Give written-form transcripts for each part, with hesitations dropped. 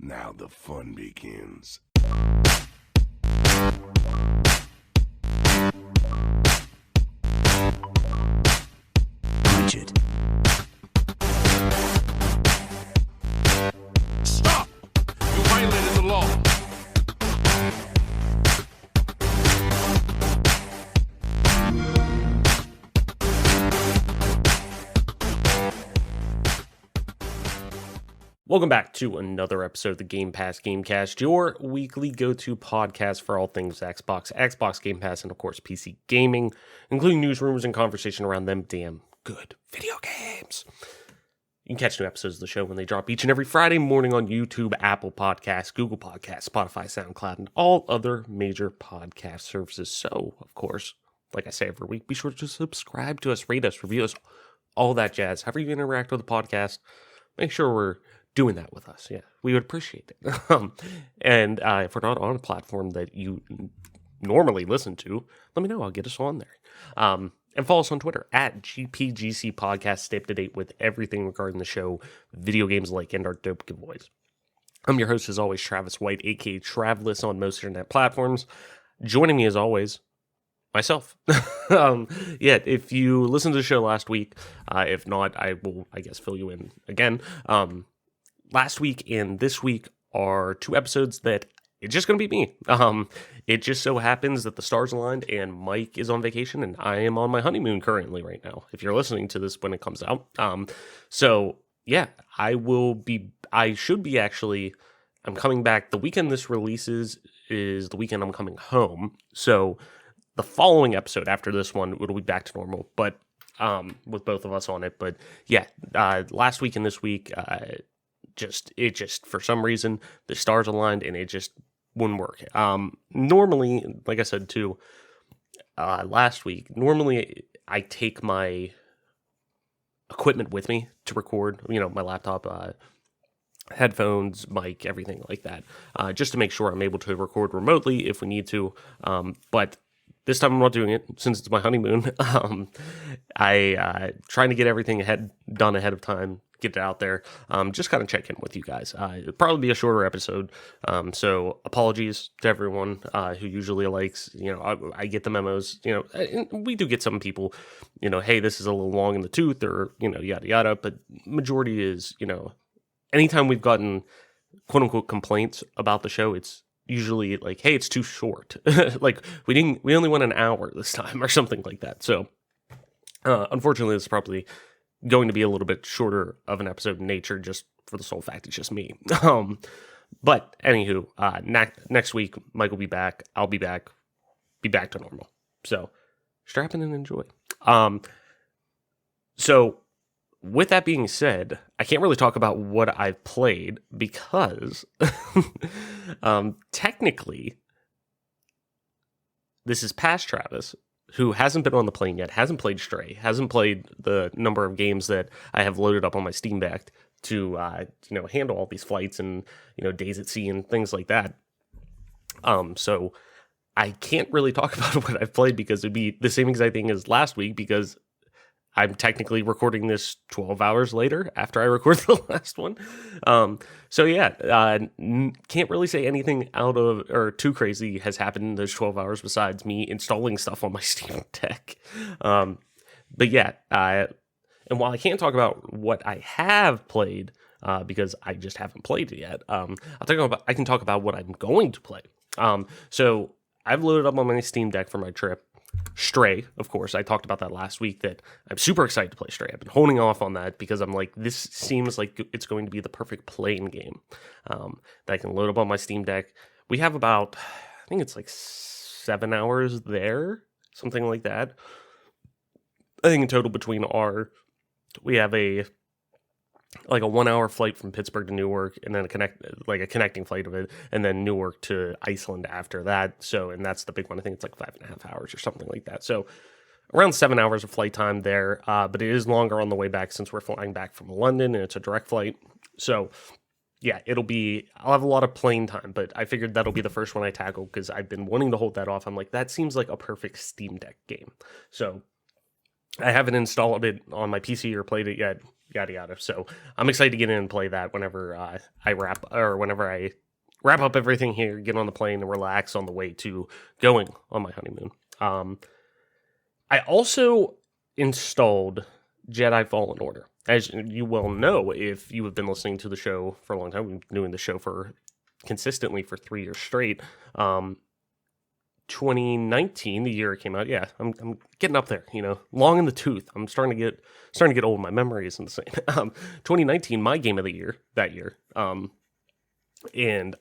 Now the fun begins. Richard. Stop! You violated the law. Welcome back to another episode of the Gamecast, your weekly go-to podcast for all things Xbox Game Pass, and of course PC gaming, including news, rumors, and conversation around them damn good video games. You can catch new episodes of the show when they drop each and every Friday morning on YouTube, Apple Podcasts, Google Podcasts, Spotify, SoundCloud, and all other major podcast services. So, of course, like I say every week, be sure to subscribe to us, rate us, review us, all that jazz. However you interact with the podcast, make sure we're doing that with us. Yeah, we would appreciate it. And if we're not on a platform that you normally listen to, let me know. I'll get us on there. And follow us on Twitter at GPGC Podcast. Stay up to date with everything regarding the show, video games like, and our dope giveaways. I'm your host, as always, Travis White, aka Travless on most internet platforms. Joining me, as always, myself. If you listened to the show last week, if not, I will, I guess, fill you in again. Last week and this week are two episodes that it's just going to be me. It just so happens that the stars aligned and Mike is on vacation and I am on my honeymoon currently right now, if you're listening to this when it comes out. So yeah, I should be actually, I'm coming back. The weekend this releases is the weekend I'm coming home. So the following episode after this one, it'll be back to normal, but with both of us on it. But yeah, last week and this week, it just for some reason the stars aligned and it just wouldn't work. Normally, like I said too, last week, normally I take my equipment with me to record, my laptop, headphones, mic, everything like that, just to make sure I'm able to record remotely if we need to. But this time I'm not doing it since it's my honeymoon. I trying to get everything done ahead of time, get it out there, just kind of check in with you guys. It'll probably be a shorter episode, so apologies to everyone who usually likes, I get the memos, and we do get some people, hey, this is a little long in the tooth, or, yada yada, but majority is, anytime we've gotten quote unquote complaints about the show, it's usually like, hey, it's too short. Like we only went an hour this time or something like that. So unfortunately, it's probably going to be a little bit shorter of an episode in nature, just for the sole fact it's just me. But anywho, next week, Mike will be back. I'll be back to normal. So strap in and enjoy. So with that being said, I can't really talk about what I've played because technically this is past Travis, who hasn't been on the plane yet, hasn't played Stray, hasn't played the number of games that I have loaded up on my Steam Deck to handle all these flights and days at sea and things like that. So I can't really talk about what I've played because it'd be the same exact thing as last week, because I'm technically recording this 12 hours later after I record the last one. So yeah, can't really say anything out of or too crazy has happened in those 12 hours besides me installing stuff on my Steam Deck. But yeah, and while I can't talk about what I have played, because I just haven't played it yet, I can talk about what I'm going to play. So I've loaded up on my Steam Deck for my trip Stray, of course. I talked about that last week, that I'm super excited to play Stray. I've been holding off on that because I'm like, this seems like it's going to be the perfect playing game that I can load up on my Steam Deck. We have about, I think it's like 7 hours there, something like that. I think in total we have a 1 hour flight from Pittsburgh to Newark, and then a connecting flight of it, and then Newark to Iceland after that. So, and that's the big one. I think it's like 5.5 hours or something like that. So around 7 hours of flight time there, but it is longer on the way back since we're flying back from London and it's a direct flight. So yeah, I'll have a lot of plane time, but I figured that'll be the first one I tackle because I've been wanting to hold that off. I'm like, that seems like a perfect Steam Deck game. So I haven't installed it on my PC or played it yet. yada yada. So I'm excited to get in and play that whenever whenever I wrap up everything here, get on the plane, and relax on the way to going on my honeymoon. I also installed Jedi Fallen Order. As you well know, if you have been listening to the show for a long time, we've been doing the show consistently for 3 years straight. 2019, the year it came out. Yeah, I'm getting up there. Long in the tooth. I'm starting to get old. My memory isn't the same. 2019, my game of the year that year. And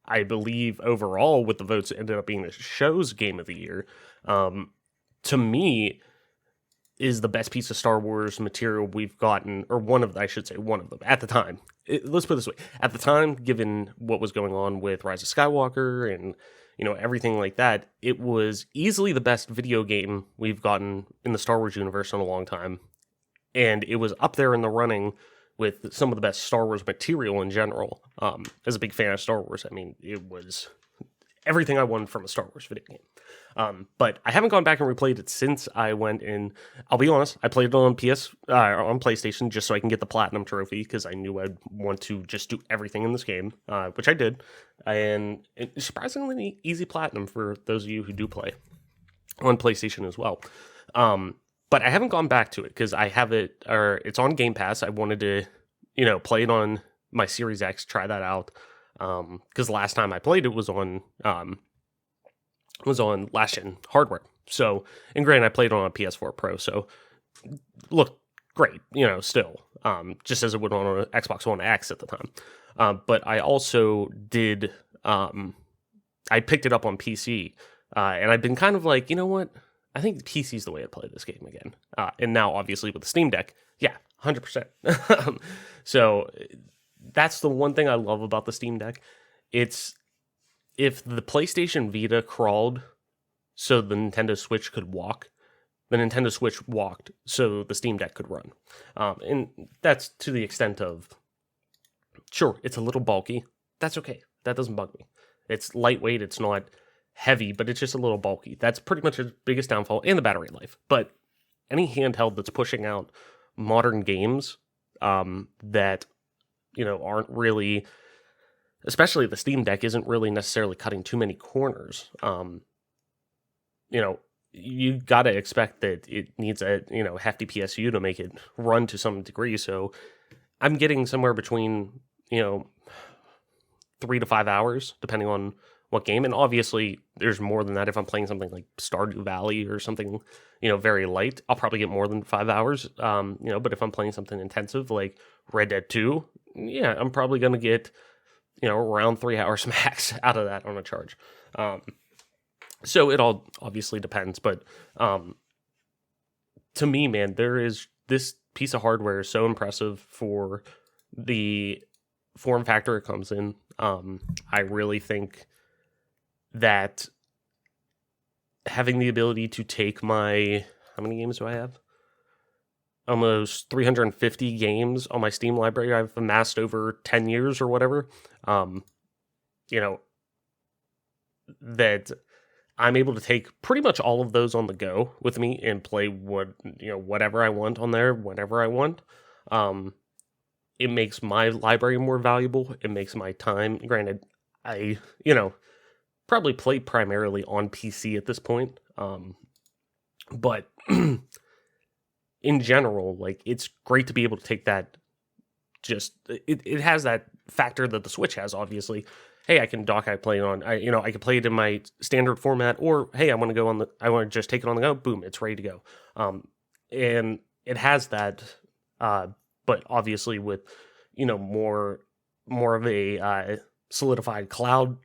I believe overall, with the votes, it ended up being the show's game of the year. To me, is the best piece of Star Wars material we've gotten, or one of them at the time. Let's put it this way: at the time, given what was going on with Rise of Skywalker and everything like that, it was easily the best video game we've gotten in the Star Wars universe in a long time, and it was up there in the running with some of the best Star Wars material in general. As a big fan of Star Wars, I mean, it was everything I wanted from a Star Wars video game. But I haven't gone back and replayed it since I went in. I'll be honest, I played it on on PlayStation just so I can get the Platinum Trophy, because I knew I'd want to just do everything in this game, which I did. And it's surprisingly easy Platinum for those of you who do play on PlayStation as well. But I haven't gone back to it because I have it, or it's on Game Pass. I wanted to, play it on my Series X, try that out. Because last time I played it was on last gen hardware. So, and granted, I played on a PS4 Pro, so looked great, still, just as it would on an Xbox One X at the time. But I also did, I picked it up on PC, and I've been kind of like, you know what? I think PC is the way to play this game again. And now, obviously, with the Steam Deck, yeah, 100%. So that's the one thing I love about the Steam Deck. It's, if the PlayStation Vita crawled so the Nintendo Switch could walk, the Nintendo Switch walked so the Steam Deck could run. And that's to the extent of, sure, it's a little bulky. That's okay. That doesn't bug me. It's lightweight. It's not heavy, but it's just a little bulky. That's pretty much its biggest downfall, and the battery life. But any handheld that's pushing out modern games that, aren't really, especially the Steam Deck, isn't really necessarily cutting too many corners. You got to expect that it needs a, hefty PSU to make it run to some degree. So I'm getting somewhere between, 3 to 5 hours, depending on what game. And obviously there's more than that. If I'm playing something like Stardew Valley or something, very light, I'll probably get more than 5 hours. But if I'm playing something intensive like Red Dead 2, yeah, I'm probably going to get, around 3 hours max out of that on a charge. So it all obviously depends, but to me, man, this piece of hardware is so impressive for the form factor it comes in. I really think that having the ability to take my, how many games do I have? Almost 350 games on my Steam library I've amassed over 10 years or whatever. That I'm able to take pretty much all of those on the go with me and play whatever I want on there whenever I want. It makes my library more valuable. It makes my time, granted, I, probably play primarily on PC at this point. But in general, like, it's great to be able to take that. It has that factor that the Switch has, obviously. Hey, I can play it on, I can play it in my standard format, or hey, I want to just take it on the go. Boom, it's ready to go. And it has that, but obviously with, more of a solidified cloud.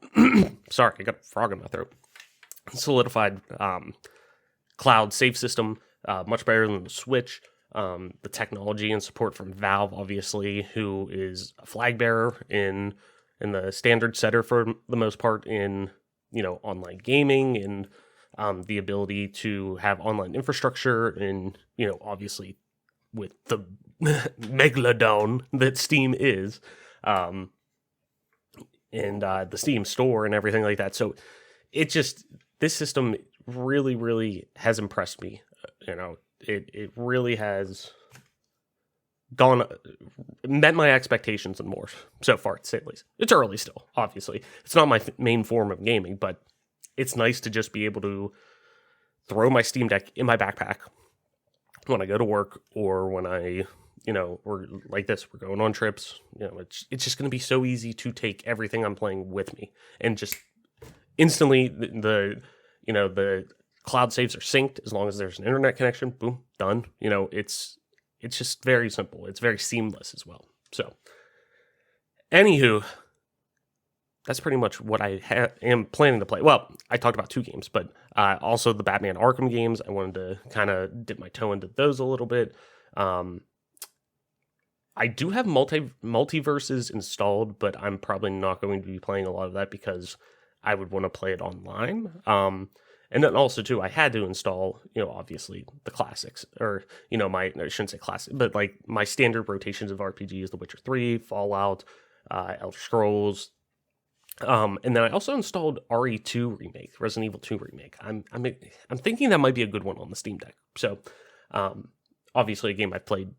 Sorry, I got a frog in my throat. Solidified cloud save system, much better than the Switch. The technology and support from Valve, obviously, who is a flag bearer in the standard setter for the most part in, online gaming, and the ability to have online infrastructure, and, obviously with the megalodon that Steam is, and the Steam store and everything like that. So this system really, really has impressed me. It really has met my expectations and more so far, to say the least. It's early still, obviously. It's not my main form of gaming, but it's nice to just be able to throw my Steam Deck in my backpack when I go to work, or when I, we're like this, we're going on trips. It's just going to be so easy to take everything I'm playing with me, and just instantly the cloud saves are synced as long as there's an internet connection. Boom, done. It's just very simple. It's very seamless as well. So, anywho, that's pretty much what I am planning to play. Well, I talked about 2 games, but also the Batman Arkham games. I wanted to kind of dip my toe into those a little bit. I do have multiverses installed, but I'm probably not going to be playing a lot of that because I would want to play it online. And then also, too, I had to install, obviously the classics, or, I shouldn't say classic, but like my standard rotations of RPGs, The Witcher 3, Fallout, Elder Scrolls. And then I also installed RE2 Remake, Resident Evil 2 Remake. I'm thinking that might be a good one on the Steam Deck. So, obviously a game I played,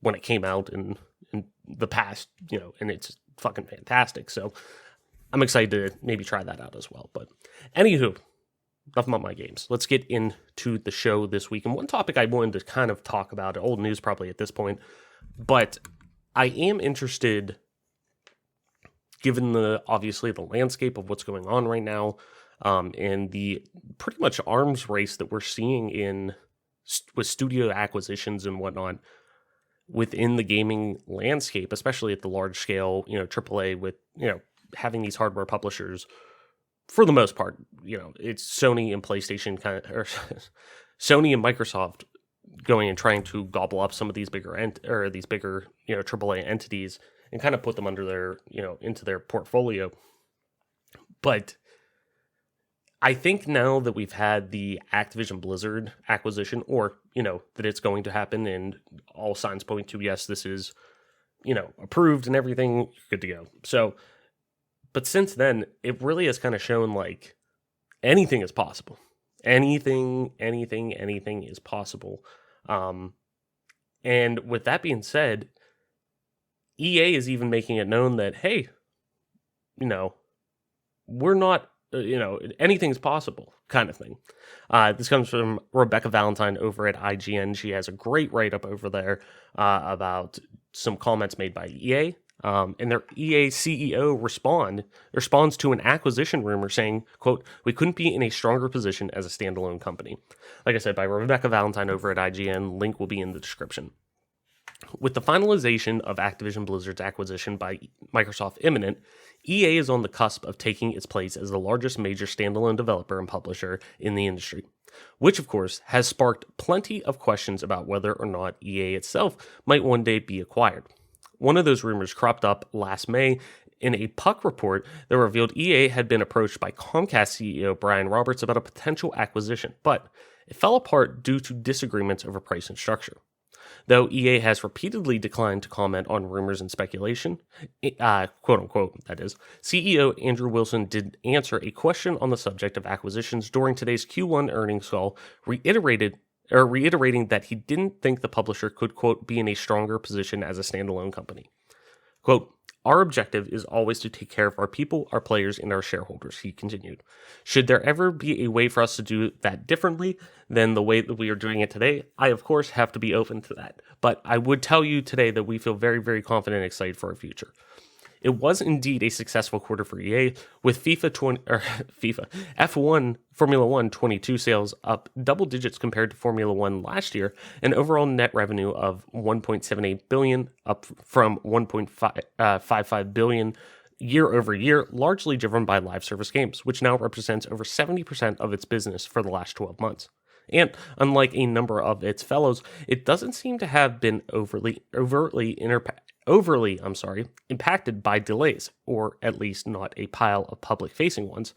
when it came out in the past, and it's fucking fantastic. So I'm excited to maybe try that out as well. But anywho, enough about my games. Let's get into the show this week. And one topic I wanted to kind of talk about, old news probably at this point, but I am interested, given obviously the landscape of what's going on right now, and the pretty much arms race that we're seeing with studio acquisitions and whatnot within the gaming landscape, especially at the large scale, AAA, with, having these hardware publishers. For the most part, it's Sony and PlayStation or Sony and Microsoft going and trying to gobble up some of these bigger AAA entities and kind of put them under their, into their portfolio. But I think now that we've had the Activision Blizzard acquisition, or, that it's going to happen, and all signs point to, yes, this is, approved and everything, good to go. So, but since then, it really has kind of shown like anything is possible. Anything is possible. And with that being said, EA is even making it known that, hey, we're not, anything's possible kind of thing. This comes from Rebecca Valentine over at IGN. She has a great write-up over there about some comments made by EA. And their EA CEO responds to an acquisition rumor saying, quote, "We couldn't be in a stronger position as a standalone company." Like I said, by Rebecca Valentine over at IGN. Link will be in the description. With the finalization of Activision Blizzard's acquisition by Microsoft imminent, EA is on the cusp of taking its place as the largest major standalone developer and publisher in the industry, which of course has sparked plenty of questions about whether or not EA itself might one day be acquired. One of those rumors cropped up last May in a Puck report that revealed EA had been approached by Comcast CEO Brian Roberts about a potential acquisition, but it fell apart due to disagreements over price and structure. Though EA has repeatedly declined to comment on rumors and speculation, quote unquote, that is, CEO Andrew Wilson did answer a question on the subject of acquisitions during today's Q1 earnings call, reiterating that he didn't think the publisher could, quote, be in a stronger position as a standalone company. Quote, "Our objective is always to take care of our people, our players, and our shareholders," he continued. "Should there ever be a way for us to do that differently than the way that we are doing it today, I, of course, have to be open to that. But I would tell you today that we feel very, very confident and excited for our future." It was indeed a successful quarter for EA, with F1 Formula 1 22 sales up double digits compared to Formula 1 last year, and overall net revenue of $1.78 billion, up from $1.55 billion year over year, largely driven by live service games, which now represents over 70% of its business for the last 12 months. And unlike a number of its fellows, it doesn't seem to have been overly impacted by delays, or at least not a pile of public-facing ones.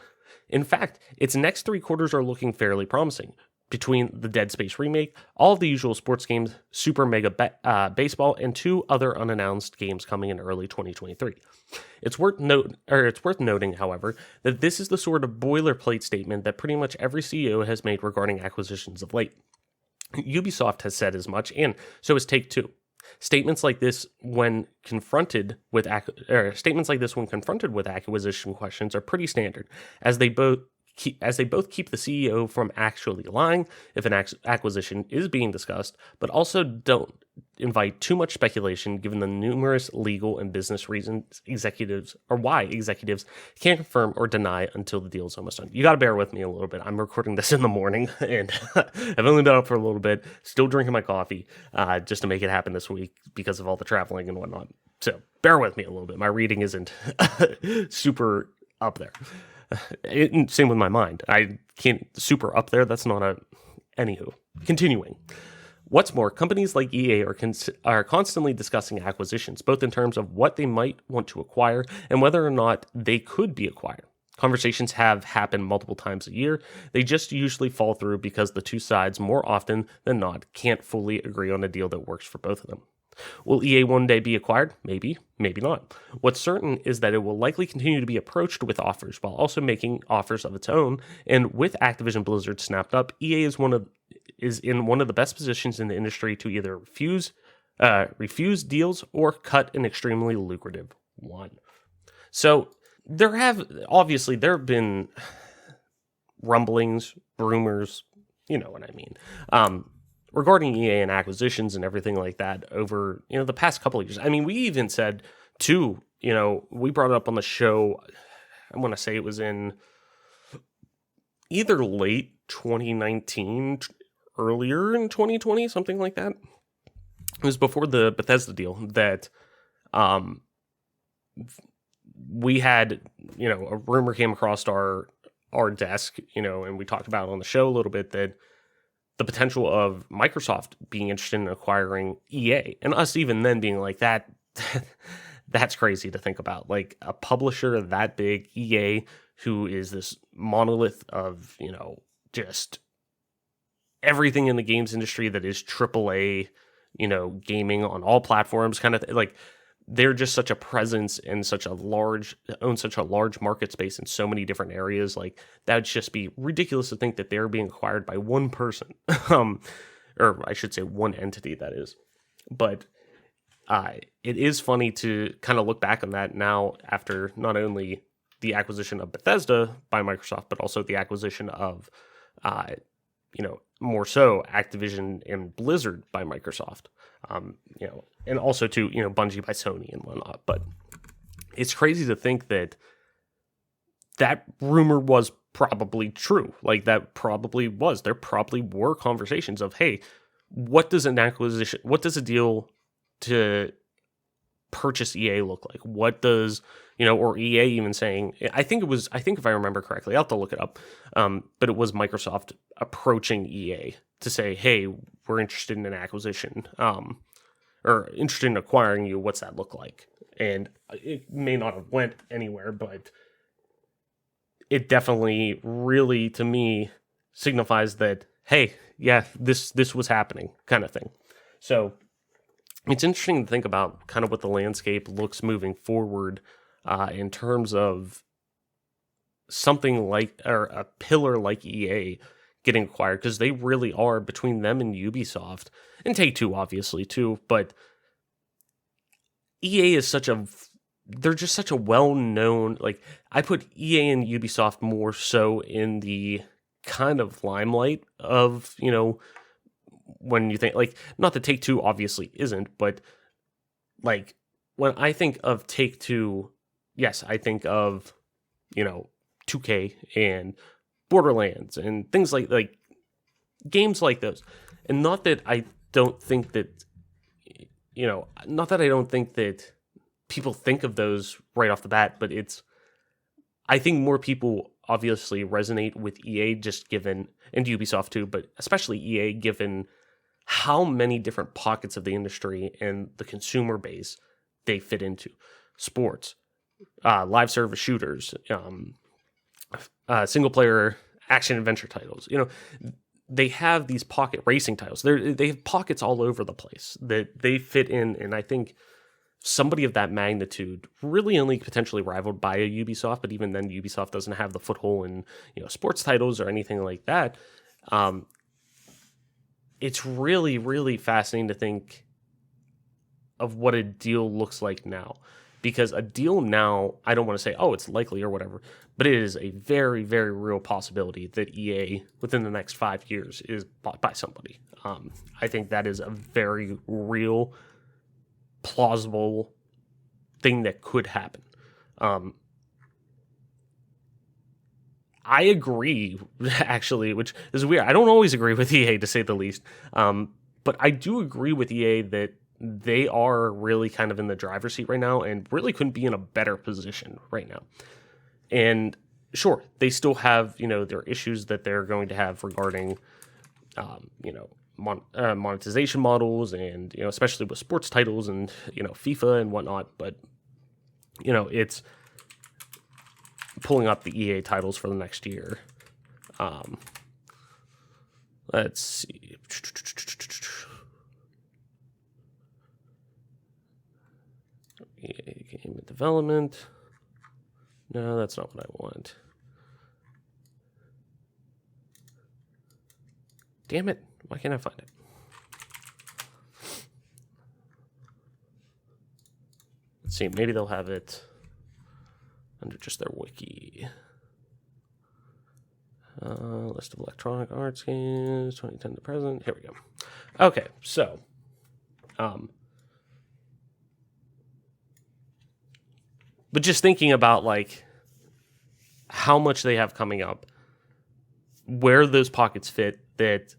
In fact, its next 3 quarters are looking fairly promising. Between the Dead Space remake, all of the usual sports games, Super Mega Baseball, and 2 other unannounced games coming in early 2023. It's worth noting, however, that this is the sort of boilerplate statement that pretty much every CEO has made regarding acquisitions of late. Ubisoft has said as much, and so has Take-Two. Statements like this, when confronted with acquisition questions, are pretty standard, as they both keep the CEO from actually lying if an acquisition is being discussed, but also don't invite too much speculation given the numerous legal and business reasons why executives can't confirm or deny until the deal is almost done. You got to bear with me a little bit. I'm recording this in the morning and I've only been up for a little bit, still drinking my coffee just to make it happen this week because of all the traveling and whatnot. So bear with me a little bit. My reading isn't super up there. Same with my mind. I can't super up there. That's not a... Anywho, continuing. What's more, companies like EA are constantly discussing acquisitions, both in terms of what they might want to acquire and whether or not they could be acquired. Conversations have happened multiple times a year. They just usually fall through because the two sides, more often than not, can't fully agree on a deal that works for both of them. Will EA one day be acquired? Maybe, maybe not. What's certain is that it will likely continue to be approached with offers while also making offers of its own. And with Activision Blizzard snapped up, EA is in one of the best positions in the industry to either refuse deals or cut an extremely lucrative one. So there have been rumblings, rumors, you know what I mean, regarding EA and acquisitions and everything like that over, the past couple of years. I mean, we even said too, we brought it up on the show, I want to say it was in either late 2019, earlier in 2020, something like that. It was before the Bethesda deal that we had, a rumor came across our desk, and we talked about it on the show a little bit, that the potential of Microsoft being interested in acquiring EA, and us even then being like that. That's crazy to think about. Like a publisher that big, EA, who is this monolith of, just everything in the games industry that is AAA, gaming on all platforms kind of like they're just such a presence and own such a large market space in so many different areas. Like that'd just be ridiculous to think that they're being acquired by one person, or I should say one entity, that is. But it is funny to kind of look back on that now after not only the acquisition of Bethesda by Microsoft, but also the acquisition of, more so Activision and Blizzard by Microsoft, and also to, Bungie by Sony and whatnot. But it's crazy to think that rumor was probably true. Like that probably was. There probably were conversations of, hey, what does a deal to purchase EA look like? What does, or EA even saying, I think if I remember correctly, I'll have to look it up. But it was Microsoft approaching EA to say, hey, we're interested in an acquisition, or interested in acquiring you. What's that look like? And it may not have went anywhere, but it definitely really, to me, signifies that, hey, yeah, this was happening kind of thing. So it's interesting to think about kind of what the landscape looks moving forward in terms of something like, or a pillar like EA getting acquired, because they really are, between them and Ubisoft, and Take-Two obviously too, but EA is they're just such a well-known, like, I put EA and Ubisoft more so in the kind of limelight of, when you think, like, not that Take-Two obviously isn't, but, like, when I think of Take-Two, yes, I think of, 2K and Borderlands and things like games like those. And not that I don't think that, people think of those right off the bat, but I think more people obviously resonate with EA just given, and Ubisoft too, but especially EA given how many different pockets of the industry and the consumer base they fit into. Sports, live service shooters, single player action adventure titles. They have these pocket racing titles. They have pockets all over the place that they fit in, and I think somebody of that magnitude, really only potentially rivaled by a Ubisoft, but even then Ubisoft doesn't have the foothold in sports titles or anything like that. It's really, really fascinating to think of what a deal looks like now. Because a deal now, I don't want to say, oh, it's likely or whatever, but it is a very, very real possibility that EA, within the next 5 years, is bought by somebody. I think that is a very real, plausible thing that could happen. I agree, actually, which is weird. I don't always agree with EA, to say the least. But I do agree with EA that they are really kind of in the driver's seat right now and really couldn't be in a better position right now. And sure, they still have, their issues that they're going to have regarding, monetization models and, especially with sports titles and, FIFA and whatnot. But, it's pulling up the EA titles for the next year. Let's see. EA game development. No, that's not what I want. Damn it. Why can't I find it? Let's see. Maybe they'll have it under just their wiki. List of electronic arts games, 2010 to present. Here we go. Okay, so, but just thinking about like how much they have coming up, where those pockets fit, that,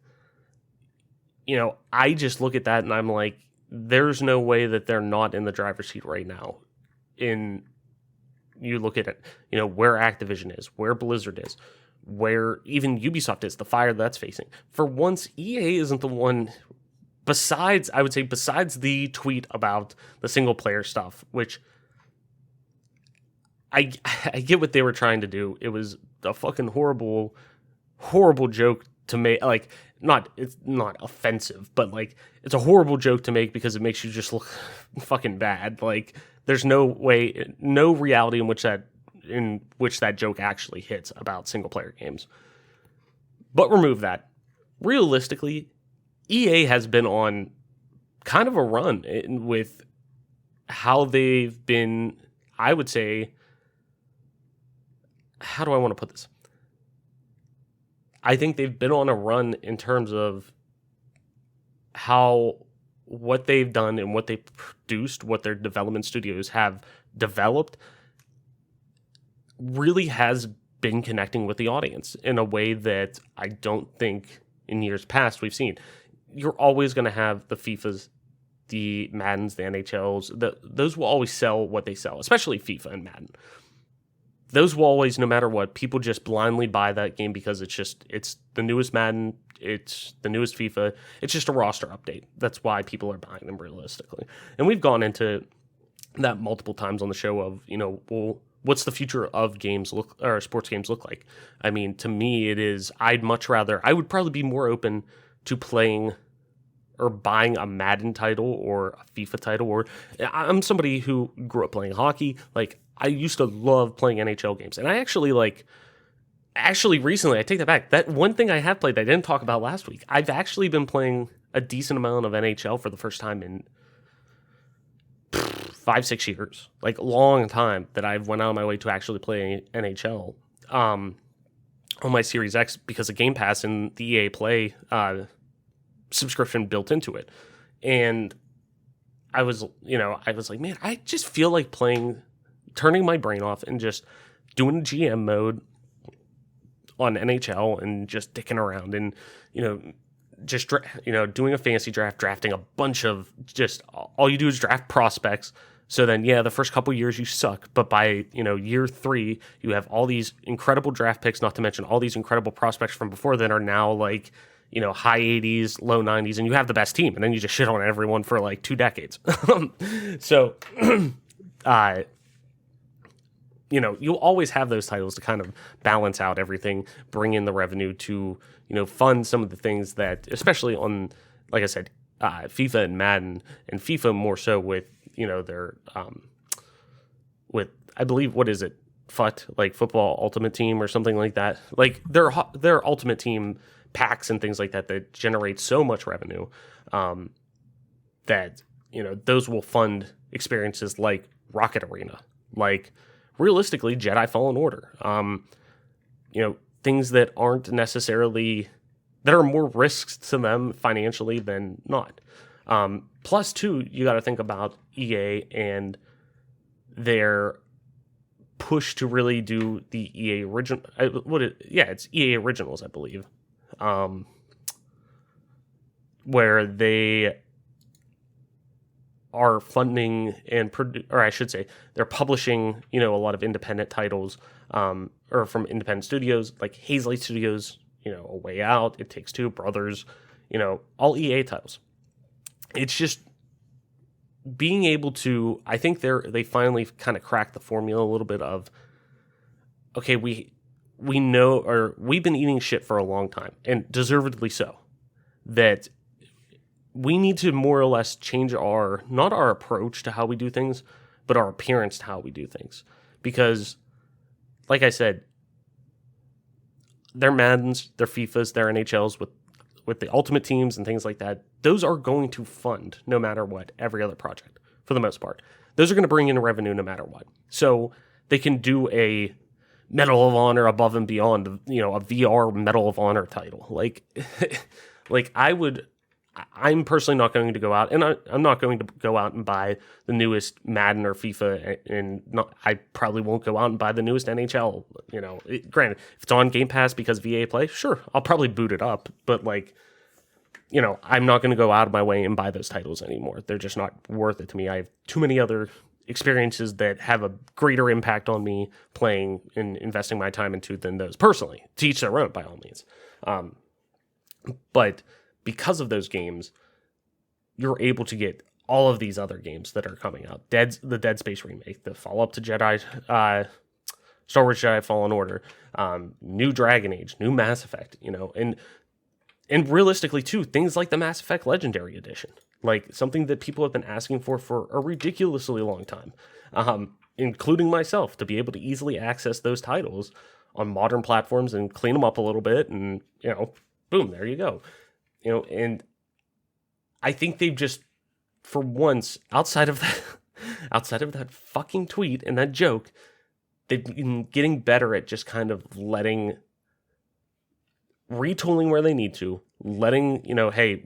I just look at that and I'm like, there's no way that they're not in the driver's seat right now. You look at it, where Activision is, where Blizzard is, where even Ubisoft is, the fire that's facing. For once, EA isn't the one, besides the tweet about the single player stuff, which I get what they were trying to do. It was a fucking horrible, horrible joke to make. Like, it's not offensive, but like, it's a horrible joke to make because it makes you just look fucking bad. Like, there's no way, no reality in which that joke actually hits about single player games. But remove that. Realistically, EA has been on kind of a run with how they've been, I would say, how do I want to put this? I think they've been on a run in terms of what they've done and what they've produced, what their development studios have developed, really has been connecting with the audience in a way that I don't think in years past we've seen. You're always going to have the FIFAs, the Maddens, the NHLs. Those will always sell what they sell, especially FIFA and Madden. Those will always, no matter what, people just blindly buy that game because it's the newest Madden, it's the newest FIFA, it's just a roster update. That's why people are buying them realistically. And we've gone into that multiple times on the show of, what's the future of sports games look like? I mean, to me, I would probably be more open to playing or buying a Madden title or a FIFA title. Or I'm somebody who grew up playing hockey. Like, I used to love playing NHL games. And I actually recently, I take that back. That one thing I have played that I didn't talk about last week, I've actually been playing a decent amount of NHL for the first time in 5-6 years, like a long time that I've went out of my way to actually play NHL on my Series X because of Game Pass and the EA Play subscription built into it. And I was like, man, I just feel like turning my brain off and just doing GM mode on NHL and just dicking around and, just, doing a fantasy draft, drafting a bunch of just, all you do is draft prospects. So then, the first couple years you suck, but by, year 3, you have all these incredible draft picks, not to mention all these incredible prospects from before that are now like, high 80s, low 90s, and you have the best team, and then you just shit on everyone for like 2 decades. So, you'll always have those titles to kind of balance out everything, bring in the revenue to, fund some of the things that, especially on, like I said, FIFA and Madden, and FIFA more so with, their, with, I believe, what is it? FUT, like Football Ultimate Team or something like that. Like their Ultimate Team packs and things like that generate so much revenue that those will fund experiences like Rocket Arena, like realistically Jedi Fallen Order. Things that aren't necessarily, that are more risks to them financially than not. Plus, too, you got to think about EA and their push to really do the EA original. It's EA Originals, I believe, where they are funding and or I should say, they're publishing, a lot of independent titles, or from independent studios like Hazelight Studios, A Way Out, It Takes Two, Brothers, all EA titles. It's just being able to, I think they finally kind of cracked the formula a little bit of, okay, we know, or we've been eating shit for a long time, and deservedly so, that we need to more or less change not our approach to how we do things, but our appearance to how we do things. Because, like I said, their Maddens, their FIFAs, their NHLs with the Ultimate Teams and things like that, those are going to fund, no matter what, every other project, for the most part. Those are going to bring in revenue no matter what. So they can do a Medal of Honor above and beyond, a VR Medal of Honor title. I'm personally not going to go out, and I'm not going to go out and buy the newest Madden or FIFA, and I probably won't go out and buy the newest NHL. Granted, if it's on Game Pass because VA Play, sure, I'll probably boot it up, but I'm not going to go out of my way and buy those titles anymore. They're just not worth it to me. I have too many other experiences that have a greater impact on me playing and investing my time into than those personally. To each their own, by all means. But because of those games, you're able to get all of these other games that are coming out. The Dead Space remake, the follow-up to Star Wars Jedi Fallen Order, new Dragon Age, new Mass Effect, and realistically too, things like the Mass Effect Legendary Edition, like something that people have been asking for a ridiculously long time, including myself, to be able to easily access those titles on modern platforms and clean them up a little bit, and boom, there you go. And I think they've just, for once, outside of that fucking tweet and that joke, they've been getting better at just kind of retooling where they need to, letting, hey,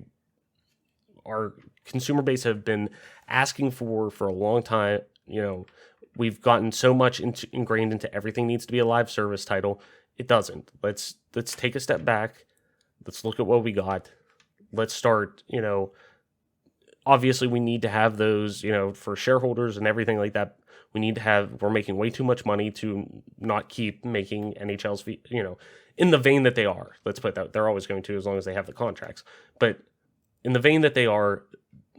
our consumer base have been asking for a long time, we've gotten so much ingrained into everything needs to be a live service title. It doesn't. Let's take a step back. Let's look at what we got. Let's start, obviously we need to have those, for shareholders and everything like that. We're making way too much money to not keep making NHL's, in the vein that they are. Let's put that, they're always going to, as long as they have the contracts. But in the vein that they are,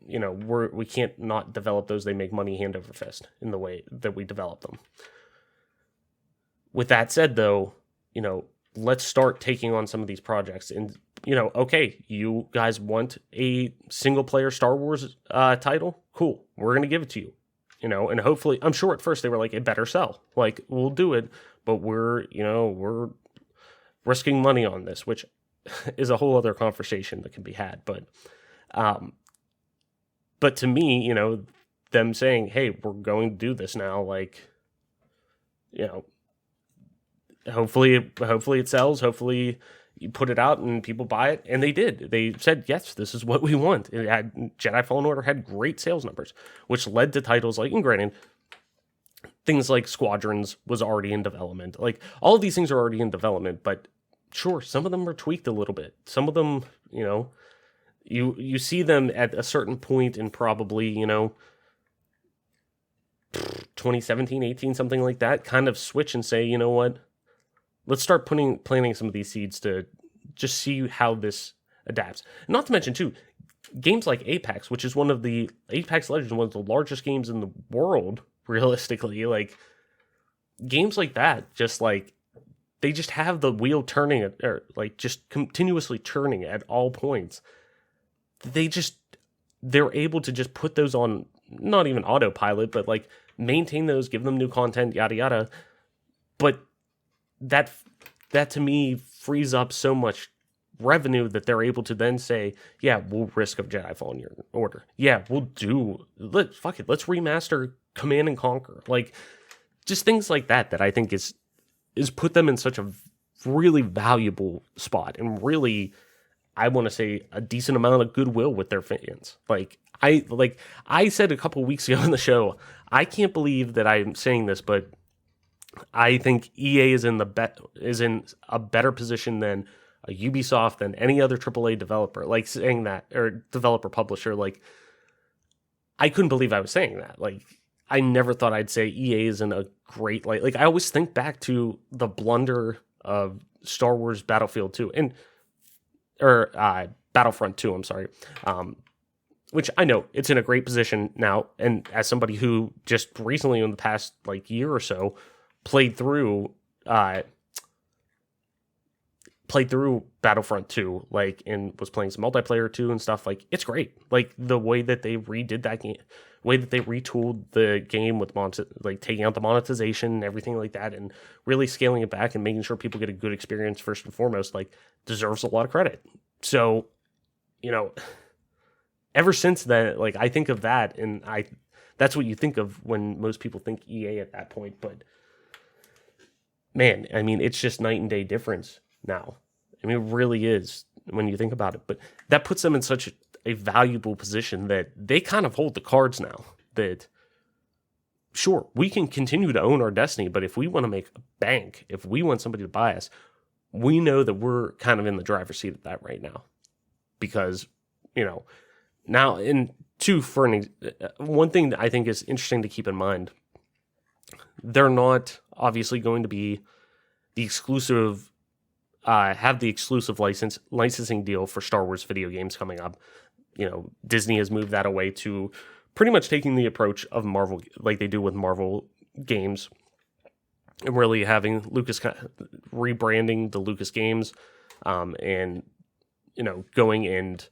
we can't not develop those. They make money hand over fist in the way that we develop them. With that said, though, let's start taking on some of these projects. And, okay, you guys want a single-player Star Wars title? Cool. We're going to give it to you. And hopefully, I'm sure at first they were like, it better sell. Like, we'll do it, but we're risking money on this, which is a whole other conversation that can be had. But to me, them saying, hey, we're going to do this now, hopefully it sells. Hopefully you put it out and people buy it. And they did. They said, yes, this is what we want. Jedi Fallen Order had great sales numbers, which led to titles like, and granted, things like Squadrons was already in development. Like, all of these things are already in development, but sure, some of them are tweaked a little bit. Some of them, you see them at a certain point in probably, 2017, 18, something like that, kind of switch and say, you know what? Let's start planting some of these seeds to just see how this adapts. Not to mention, too, games like Apex, which is Apex Legends, one of the largest games in the world, realistically. Like, games like that, just like, they just have the wheel turning, or like just continuously turning at all points. They're able to just put those on, not even autopilot, but like maintain those, give them new content, yada yada. But that to me frees up so much revenue that they're able to then say, yeah, we'll risk of Jedi Fallen Order. Yeah, fuck it, let's remaster Command and Conquer. Like, just things like that I think is put them in such a really valuable spot, and really, I want to say, a decent amount of goodwill with their fans. Like I said a couple weeks ago on the show, I can't believe that I'm saying this, but I think EA is in a better position than a Ubisoft, than any other AAA developer. Like, saying that, or developer publisher, like, I couldn't believe I was saying that. Like, I never thought I'd say EA is in a great light. Like, I always think back to the blunder of Star Wars Battlefield 2 or Battlefront 2, I'm sorry. Which I know it's in a great position now, and as somebody who just recently, in the past like year or so, played through Battlefront 2, like, and was playing some multiplayer too and stuff, like, it's great. Like, the way that they redid that game, way that they retooled the game with like taking out the monetization and everything like that, and really scaling it back and making sure people get a good experience first and foremost, like, deserves a lot of credit. So, ever since then, like, I think of that, and that's what you think of when most people think EA at that point. But man, I mean, it's just night and day difference now. I mean, it really is when you think about it. But that puts them in such a valuable position that they kind of hold the cards now. That, sure, we can continue to own our destiny, but if we want to make a bank, if we want somebody to buy us, we know that we're kind of in the driver's seat of that right now. Because, now, and two, one thing that I think is interesting to keep in mind, they're not obviously going to be the exclusive, have the exclusive licensing deal for Star Wars video games coming up. Disney has moved that away to pretty much taking the approach of Marvel, like they do with Marvel games, and really having Lucas rebranding the Lucas games, and going and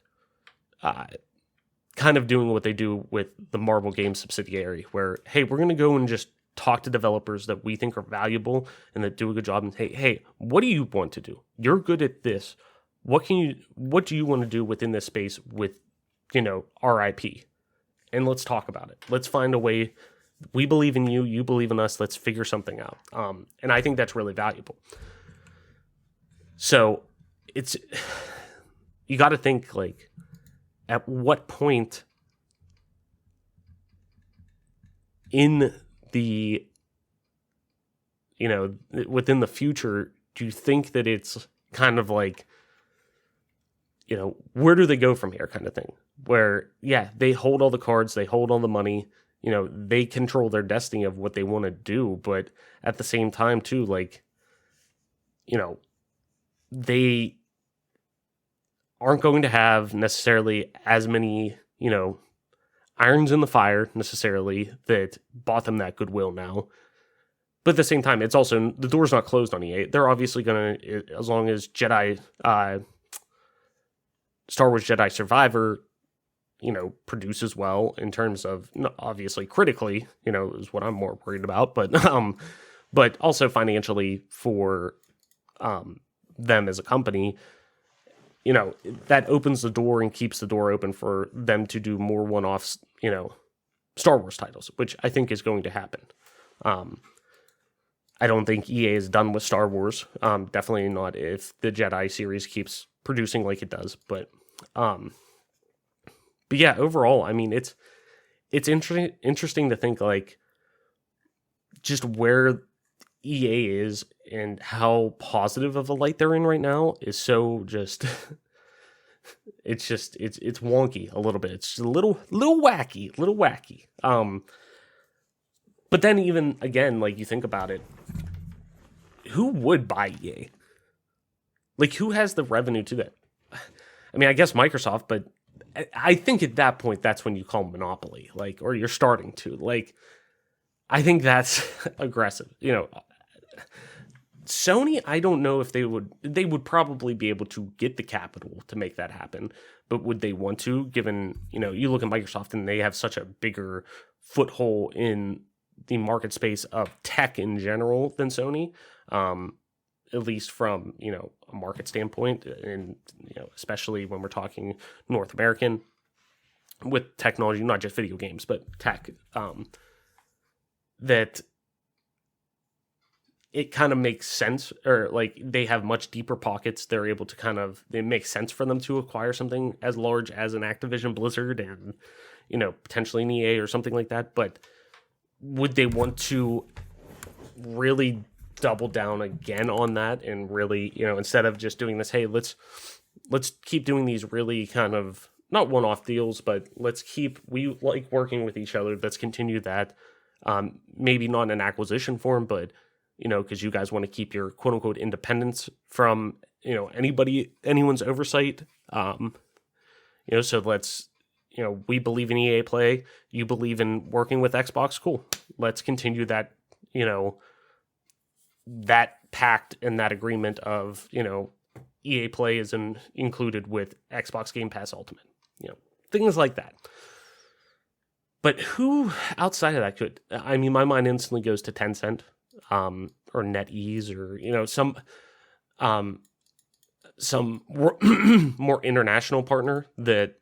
kind of doing what they do with the Marvel game subsidiary, where, hey, we're going to go and just talk to developers that we think are valuable and that do a good job, and hey, what do you want to do? You're good at this. What do you want to do within this space with, our IP? And let's talk about it. Let's find a way. We believe in you. You believe in us. Let's figure something out. And I think that's really valuable. So you got to think, like, at what point in the, within the future, do you think that it's kind of like, where do they go from here kind of thing? Where, yeah, they hold all the cards, they hold all the money, they control their destiny of what they want to do. But at the same time too, like, they aren't going to have necessarily as many, irons in the fire necessarily that bought them that goodwill now. But at the same time, it's also, the door's not closed on EA. They're obviously going to, as long as Star Wars Jedi Survivor, produces well in terms of, obviously critically, is what I'm more worried about, but also financially for them as a company, that opens the door and keeps the door open for them to do more one-offs, Star Wars titles, which I think is going to happen. I don't think EA is done with Star Wars. Definitely not if the Jedi series keeps producing like it does. But yeah, overall, I mean, it's interesting to think, like, just where EA is and how positive of a light they're in right now is so just it's wonky a little bit. It's just a little wacky. But then even again, like, you think about it, who would buy EA? Like, who has the revenue to that? I mean, I guess Microsoft, but I think at that point, that's when you call monopoly, like, or you're starting to, like, I think that's aggressive. Sony, I don't know if they would probably be able to get the capital to make that happen, but would they want to, given, you look at Microsoft and they have such a bigger foothold in the market space of tech in general than Sony. at least from, a market standpoint, and, especially when we're talking North American with technology, not just video games, but tech, that it kind of makes sense, or like they have much deeper pockets. They're able to it makes sense for them to acquire something as large as an Activision Blizzard and, potentially an EA or something like that. But would they want to really double down again on that and really, instead of just doing this, hey, let's keep doing these really kind of not one-off deals, but we like working with each other. Let's continue that. Maybe not in an acquisition form, but, because you guys want to keep your quote unquote independence from, anyone's oversight. So let's, we believe in EA Play. You believe in working with Xbox. Cool. Let's continue that, that pact and that agreement of, EA Play is included with Xbox Game Pass Ultimate, things like that. But who outside of that could? I mean, my mind instantly goes to Tencent, or NetEase, or some more international partner that,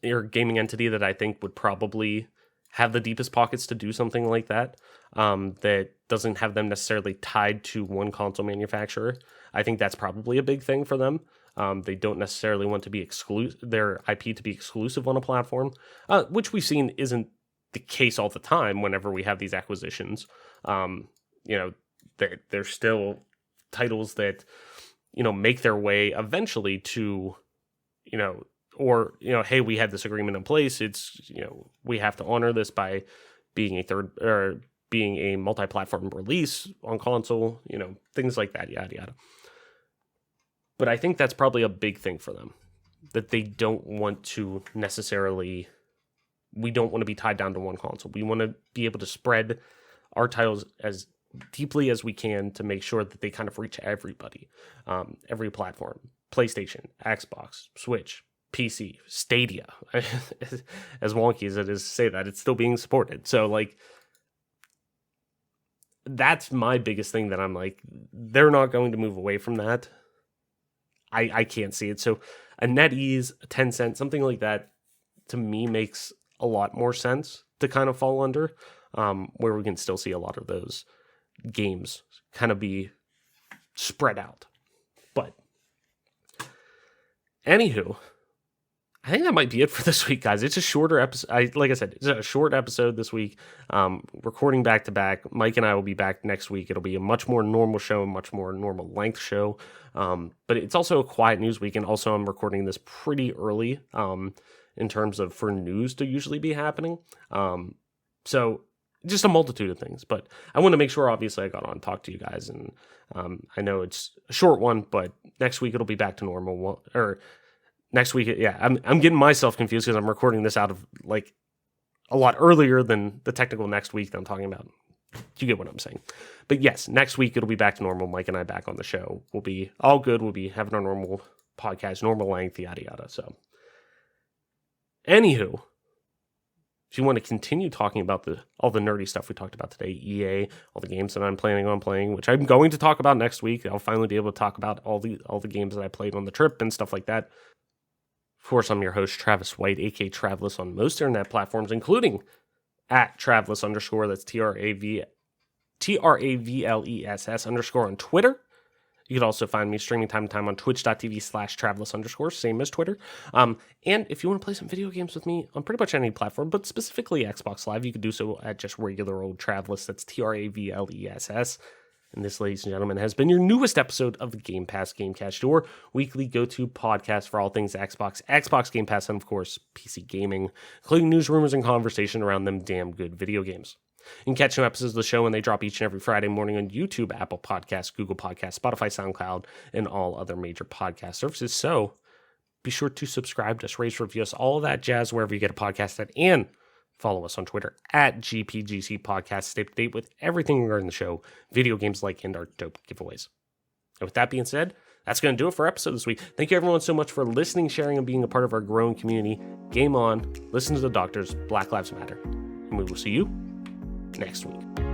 or gaming entity that I think would probably have the deepest pockets to do something like that. That doesn't have them necessarily tied to one console manufacturer. I think that's probably a big thing for them. They don't necessarily want to be their IP to be exclusive on a platform, which we've seen isn't the case all the time whenever we have these acquisitions. There's still titles that, make their way eventually to, or, hey, we had this agreement in place. It's, we have to honor this by being being a multi-platform release on console, things like that, yada, yada. But I think that's probably a big thing for them, that they don't want to we don't want to be tied down to one console. We want to be able to spread our titles as deeply as we can to make sure that they kind of reach everybody, every platform, PlayStation, Xbox, Switch, PC, Stadia. As wonky as it is to say that, it's still being supported. So, like, that's my biggest thing that I'm like, they're not going to move away from that. I can't see it. So a NetEase, a Tencent, something like that, to me makes a lot more sense to kind of fall under, where we can still see a lot of those games kind of be spread out. But anywho, I think that might be it for this week, guys. It's a shorter episode. Like I said, it's a short episode this week. Recording back to back. Mike and I will be back next week. It'll be a much more normal show, much more normal length show. But it's also a quiet news week, and also I'm recording this pretty early in terms of for news to usually be happening. So just a multitude of things. But I want to make sure, obviously, I got on and talk to you guys. And I know it's a short one, but next week it'll be back to normal. Or next week, yeah, I'm getting myself confused because I'm recording this out of like a lot earlier than the technical next week that I'm talking about. You get what I'm saying. But yes, next week it'll be back to normal. Mike and I back on the show. We'll be all good. We'll be having our normal podcast, normal length, yada yada. So, anywho, if you want to continue talking about all the nerdy stuff we talked about today, EA, all the games that I'm planning on playing, which I'm going to talk about next week. I'll finally be able to talk about all the games that I played on the trip and stuff like that. Of course, I'm your host, Travis White, aka Traveless, on most internet platforms, including at Traveless _, that's TRAVLESS _ on Twitter. You can also find me streaming time to time on twitch.tv/Traveless _, same as Twitter. And if you want to play some video games with me on pretty much any platform, but specifically Xbox Live, you can do so at just regular old Traveless, that's TRAVLESS. And this, ladies and gentlemen, has been your newest episode of the Game Pass Gamecast, your weekly go-to podcast for all things Xbox, Xbox Game Pass, and of course, PC gaming, including news, rumors, and conversation around them damn good video games. You can catch new episodes of the show when they drop each and every Friday morning on YouTube, Apple Podcasts, Google Podcasts, Spotify, SoundCloud, and all other major podcast services. So be sure to subscribe, just rate, review us, all that jazz wherever you get a podcast at, and follow us on Twitter at GPGC Podcast. Stay up to date with everything regarding the show, video games like, and our dope giveaways. And with that being said, that's going to do it for our episode this week. Thank you everyone so much for listening, sharing, and being a part of our growing community. Game on, listen to the doctors, Black Lives Matter. And we will see you next week.